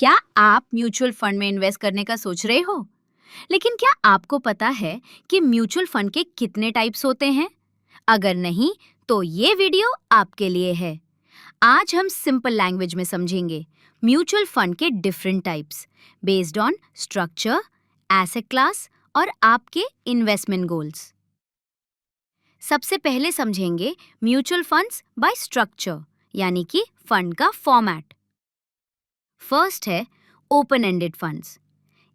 क्या आप mutual fund में इन्वेस्ट करने का सोच रहे हो? लेकिन क्या आपको पता है कि म्यूचुअल फंड के कितने टाइप्स होते हैं? अगर नहीं, तो ये वीडियो आपके लिए है। आज हम सिंपल लैंग्वेज में समझेंगे म्यूचुअल फंड के different types based on structure, asset class और आपके इन्वेस्टमेंट गोल्स। सबसे पहले समझेंगे म्यूचुअल फंड्स बाय स्ट्रक्चर, यानी कि फंड का फॉर्मेट। फर्स्ट है ओपन एंडेड फंड्स।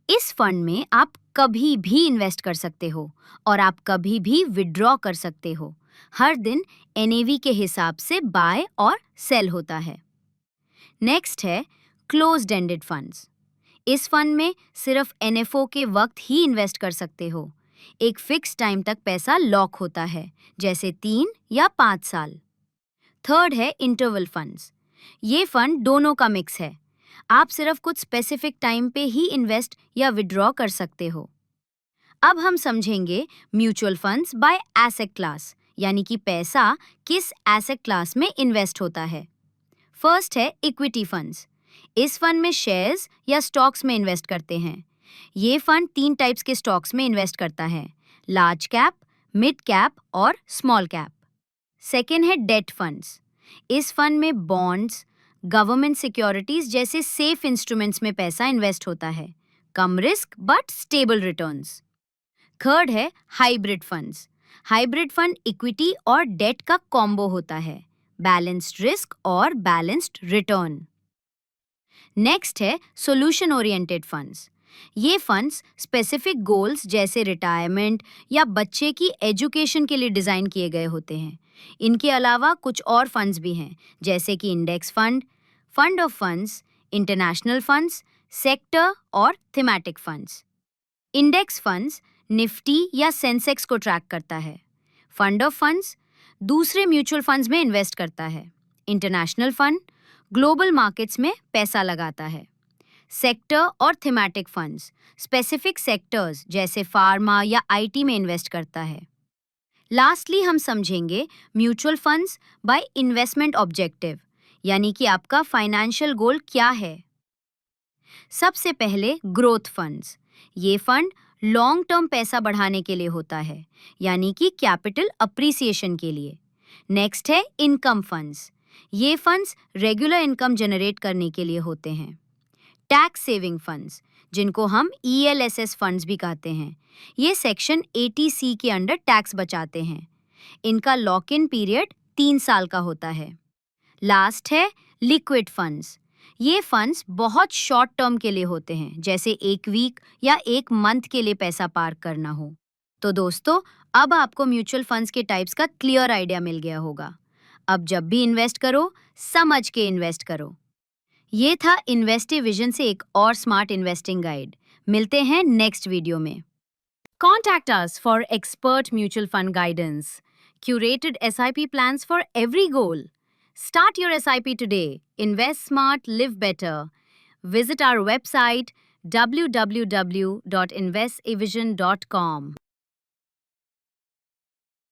इस फंड में आप कभी भी इन्वेस्ट कर सकते हो और आप कभी भी विड्रॉ कर सकते हो। हर दिन एनएवी के हिसाब से बाय और सेल होता है। नेक्स्ट है क्लोज्ड एंडेड फंड्स। इस फंड में सिर्फ एनएफओ के वक्त ही इन्वेस्ट कर सकते हो। एक फिक्स टाइम तक पैसा लॉक होता है, जैसे 3 या 5 साल। थर्ड है इंटरवल फंड्स। ये फंड दोनों का मिक्स है। आप सिर्फ कुछ स्पेसिफिक टाइम पे ही इन्वेस्ट या विड्रॉ कर सकते हो। अब हम समझेंगे mutual funds bye asset class, यानी कि पैसा किस एसेट क्लास में इन्वेस्ट होता है। फर्स्ट है इक्विटी फंड्स। इस फंड में शेयर्स या स्टॉक्स में इन्वेस्ट करते हैं। ये फंड 3 टाइप्स के स्टॉक्स में इन्वेस्ट करता है: लार्ज कैप, मिड कैप और स्मॉल कैप। सेकेंड है डेट फंड्स। इस फंड में बॉन्ड्स, गवर्नमेंट सिक्योरिटीज जैसे सेफ इंस्ट्रूमेंट्स में पैसा इन्वेस्ट होता है। कम risk but stable returns. Third है hybrid funds. Hybrid fund equity और डेट का कॉम्बो होता है, बैलेंस्ड रिस्क और बैलेंस्ड रिटर्न। नेक्स्ट है सॉल्यूशन ओरिएंटेड फंड्स। ये फंड्स स्पेसिफिक गोल्स जैसे रिटायरमेंट या बच्चे की एजुकेशन के लिए डिजाइन किए गए होते हैं। इनके अलावा कुछ और फंड्स भी हैं, जैसे कि index fund, fund of funds, international funds, sector और thematic funds. Index funds Nifty या सेंसेक्स को ट्रैक करता है। फंड ऑफ फंड्स दूसरे म्यूचुअल फंड्स में इन्वेस्ट करता है। इंटरनेशनल फंड ग्लोबल मार्केट्स में पैसा लगाता है। सेक्टर और थीमेटिक फंड्स स्पेसिफिक सेक्टर्स जैसे फार्मा या आईटी में इन्वेस्ट करता है। लास्टली हम समझेंगे mutual funds by investment objective, यानी कि आपका फाइनेंशियल गोल क्या है। सबसे पहले ग्रोथ फंड्स। ये फंड लॉन्ग टर्म पैसा बढ़ाने के लिए होता है, यानी कि कैपिटल अप्रिसिएशन के लिए। नेक्स्ट है इनकम फंड्स। ये फंड्स रेगुलर इनकम जनरेट करने के लिए होते हैं। टैक्स सेविंग फंड्स, जिनको हम ईएलएसएस फंड्स भी कहते हैं, ये सेक्शन 80C के अंडर टैक्स बचाते हैं। इनका लॉक इन पीरियड 3 साल का होता है। लास्ट है लिक्विड फंड्स। ये फंड्स बहुत शॉर्ट टर्म के लिए होते हैं, जैसे 1 वीक या 1 मंथ के लिए पैसा पार्क करना हो। तो दोस्तों, अब आपको म्यूचुअल फंड्स के टाइप्स का क्लियर आइडिया मिल गया होगा। अब जब भी इन्वेस्ट करो, समझ के इन्वेस्ट करो। ये था इन्वेस्टिविजन से एक और स्मार्ट इन्वेस्टिंग गाइड। मिलते हैं नेक्स्ट वीडियो में। Contact us for expert mutual fund guidance, curated SIP plans for every goal. Start your SIP today. Invest smart, live better. Visit our website www.investevision.com.